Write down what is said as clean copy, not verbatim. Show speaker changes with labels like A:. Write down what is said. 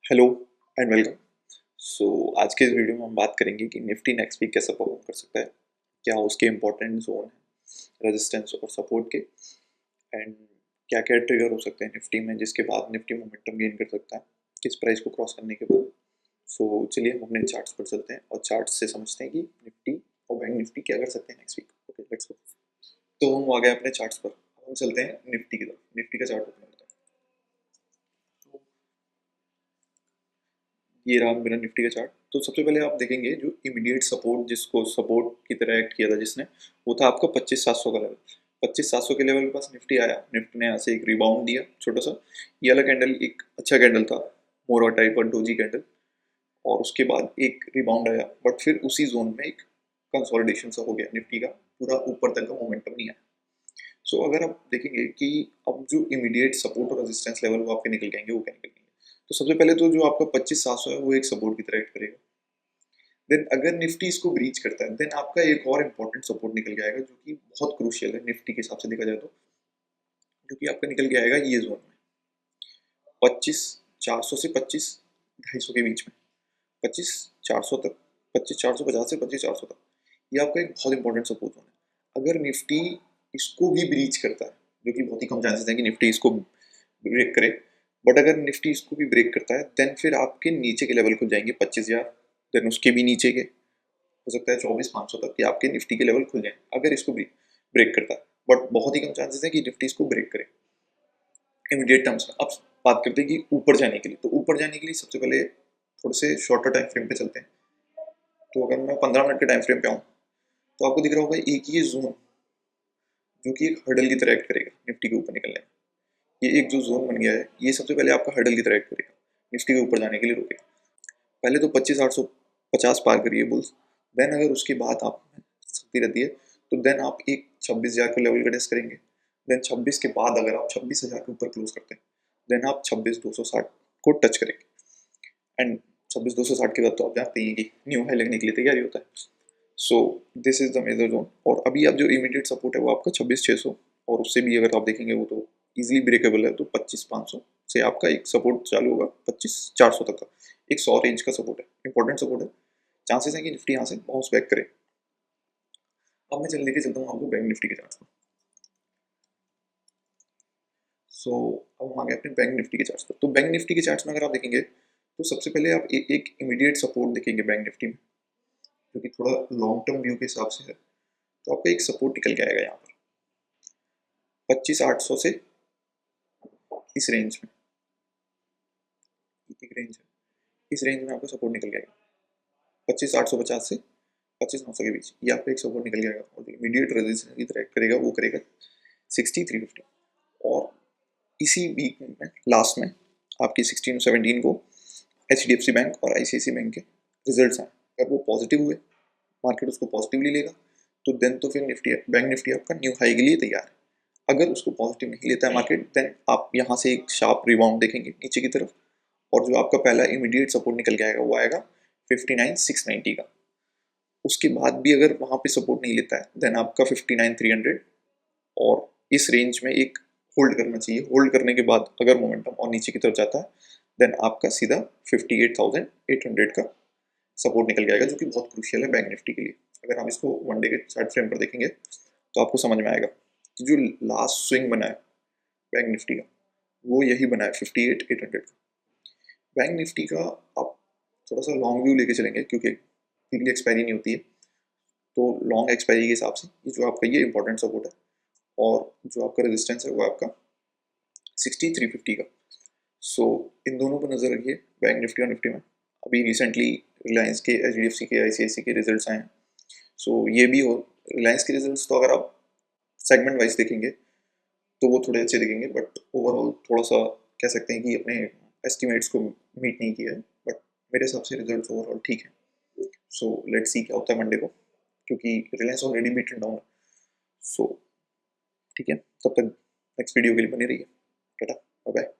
A: Hello and welcome. सो आज के इस वीडियो में हम बात करेंगे कि निफ्टी नेक्स्ट वीक कैसे परफॉर्म कर सकता है, क्या उसके इंपॉर्टेंट जोन है रेजिस्टेंस और सपोर्ट के, एंड क्या क्या ट्रिगर हो सकते हैं निफ्टी में जिसके बाद निफ्टी मोमेंटम गेन कर सकता है किस प्राइस को क्रॉस करने के बाद। सो चलिए हम अपने चार्ट्स पर चलते हैं और चार्ट्स से समझते हैं कि निफ्टी और बैंक निफ्टी क्या कर सकते हैं next week. Okay let's go. तो हम आ गए अपने चार्ट्स पर, अब हम चलते हैं निफ्टी की तरफ। निफ्टी का चार्ट ओपन करते हैं। ये रहा मेरा निफ्टी का चार्ट। तो सबसे पहले आप देखेंगे जो इमीडिएट सपोर्ट, जिसको सपोर्ट की तरह एक्ट किया था जिसने, वो था आपका 25,700 का लेवल। 25,700 के लेवल के पास निफ्टी आया, निफ्टी ने यहाँ से एक रिबाउंड दिया छोटा सा। ये वाला कैंडल एक अच्छा कैंडल था, मोरा टाइप और डोजी कैंडल, और उसके बाद एक रिबाउंड आया, बट फिर उसी जोन में एक कंसोलिडेशन सा हो गया निफ्टी का, पूरा ऊपर तक का मोमेंटम नहीं आया। सो अगर आप देखेंगे कि अब जो इमीडिएट सपोर्ट और रेजिस्टेंस लेवल वो आपके निकल जाएंगे, वो क्या निकल जाएंगे। तो सबसे पहले तो जो आपका 25,700 है वो एक सपोर्ट की तरह एक्ट करेगा। देन अगर निफ्टी इसको ब्रीच करता है, देन आपका एक और इम्पोर्टेंट सपोर्ट निकल के आएगा जो कि बहुत क्रूशियल है निफ्टी के हिसाब से देखा जाए तो, जो कि आपका निकल के आएगा ये जोन में 25,400 से 25,250 के बीच में, 25,400 तक, 25,450 से 25,400 तक। ये आपका एक बहुत इंपॉर्टेंट सपोर्ट जोन है। अगर निफ्टी इसको भी ब्रीच करता है, जो कि बहुत ही कम चांसेस है कि निफ्टी इसको ब्रेक करे, बट अगर निफ्टी इसको भी ब्रेक करता है देन फिर आपके नीचे के लेवल खुल जाएंगे 25,000, देन उसके भी नीचे के हो सकता है 24,500 तक के आपके निफ्टी के लेवल खुल जाए अगर इसको ब्रेक करता है। बट बहुत ही कम चांसेस है कि निफ्टी इसको ब्रेक करे इमीडिएट टर्म्स में। अब बात करते हैं कि ऊपर जाने के लिए, तो ऊपर जाने के लिए सबसे पहले थोड़े से शॉर्टर टाइम फ्रेम पे चलते हैं। तो अगर मैं 15 मिनट के टाइम फ्रेम पे आऊँ तो आपको दिख रहा होगा एक ये जोन जो कि एक हर्डल की तरह एक्ट करेगा निफ्टी के ऊपर निकलने में। ये एक जो जोन बन गया है ये सबसे पहले आपका हर्डल की तरह एक्ट करेगा, निफ्टी के ऊपर जाने के लिए रोकेगा। पहले तो 25,850 पार करिए बुल्स, देन अगर उसके बाद आप सकती रहती है तो देन आप एक 26,000 को लेवल का टेस्ट करेंगे। देन 26 के बाद अगर आप 26,000 के ऊपर क्लोज करते हैं देन आप 26,260 को टच करेंगे। एंड 26,260 के बाद तो आप जानते ही हैं कि न्यू हाई लगने के लिए तैयारी होता है। So this is the major zone. और अभी आप जो इमीडिएट सपोर्ट है वो आपका 26,600, और उससे भी अगर आप देखेंगे वो तो इजीली ब्रेकेबल है। तो 25,500 से आपका एक सपोर्ट चालू होगा 25,400 तक का, एक 100 रेंज का सपोर्ट है, इंपॉर्टेंट सपोर्ट है। चांसेस है कि निफ्टी यहाँ से बाउंस बैक करे। अब मैं चल लेके चलता हूँ आपको बैंक निफ्टी के चार्ट पर। सो अब हम आ गए अपने बैंक निफ्टी के चार्ट्स पर। तो बैंक निफ्टी के चार्ट्स में अगर आप देखेंगे तो सबसे पहले आप एक इमीडिएट सपोर्ट देखेंगे बैंक निफ्टी में, जो कि थोड़ा लॉन्ग टर्म व्यू के हिसाब से है। तो आपका एक सपोर्ट निकल के आएगा यहाँ पर 25,800 से इस रेंज में, एक रेंज है, इस रेंज में आपका सपोर्ट निकल जाएगा 25,850 से 25,900 के बीच। ये आपका एक सपोर्ट निकल जाएगा, और इमीडिएट रेजिस्टेंस की तरह करेगा वो करेगा 60,350। और इसी वीक में लास्ट में आपकी 16-17 को HDFC बैंक और ICICI बैंक के रिजल्ट्स आए। अगर वो पॉजिटिव हुए, मार्केट उसको पॉजिटिवली लेगा, तो देन तो फिर निफ्टी बैंक निफ्टी आपका न्यू हाई के लिए तैयार है। अगर उसको पॉजिटिव नहीं लेता है मार्केट, देन आप यहाँ से एक शार्प रिबाउंड देखेंगे नीचे की तरफ, और जो आपका पहला इमीडिएट सपोर्ट निकल के आएगा वो आएगा 59,690 का। उसके बाद भी अगर वहाँ पे सपोर्ट नहीं लेता है देन आपका 59,300, और इस रेंज में एक होल्ड करना चाहिए। होल्ड करने के बाद अगर मोमेंटम और नीचे की तरफ जाता है देन आपका सीधा 58,800 का सपोर्ट निकल के आएगा, जो कि बहुत क्रूशियल है बैंक निफ्टी के लिए। अगर आप इसको वन डे के चार्ट फ्रेम पर देखेंगे तो आपको समझ में आएगा कि जो लास्ट स्विंग बना है बैंक निफ्टी का वो यही बना है 58,800 का। बैंक निफ्टी का आप थोड़ा सा लॉन्ग व्यू लेके चलेंगे क्योंकि वीकली एक्सपायरी नहीं होती है, तो लॉन्ग एक्सपायरी के हिसाब से ये जो आपका ये इंपॉर्टेंट सपोर्ट है, और जो आपका रेजिस्टेंस है वो आपका 60,350 का। सो इन दोनों पर नज़र रखिए बैंक निफ्टी और निफ्टी में। अभी रिसेंटली रिलायंस के, HDFC के, ICICI के रिजल्ट्स आए हैं। सो ये भी हो, रिलायंस के रिजल्ट्स तो अगर आप सेगमेंट वाइज देखेंगे तो वो थोड़े अच्छे दिखेंगे, बट ओवरऑल थोड़ा सा कह सकते हैं कि अपने एस्टिमेट्स को मीट नहीं किया है। बट मेरे हिसाब से रिजल्ट्स ओवरऑल ठीक है। सो लेट्स सी क्या होता है मंडे को, क्योंकि रिलायंस ऑलरेडी बीटन डाउन है। सो ठीक है, तब तक नेक्स्ट वीडियो के लिए बनी रहिए। Tata, bye bye.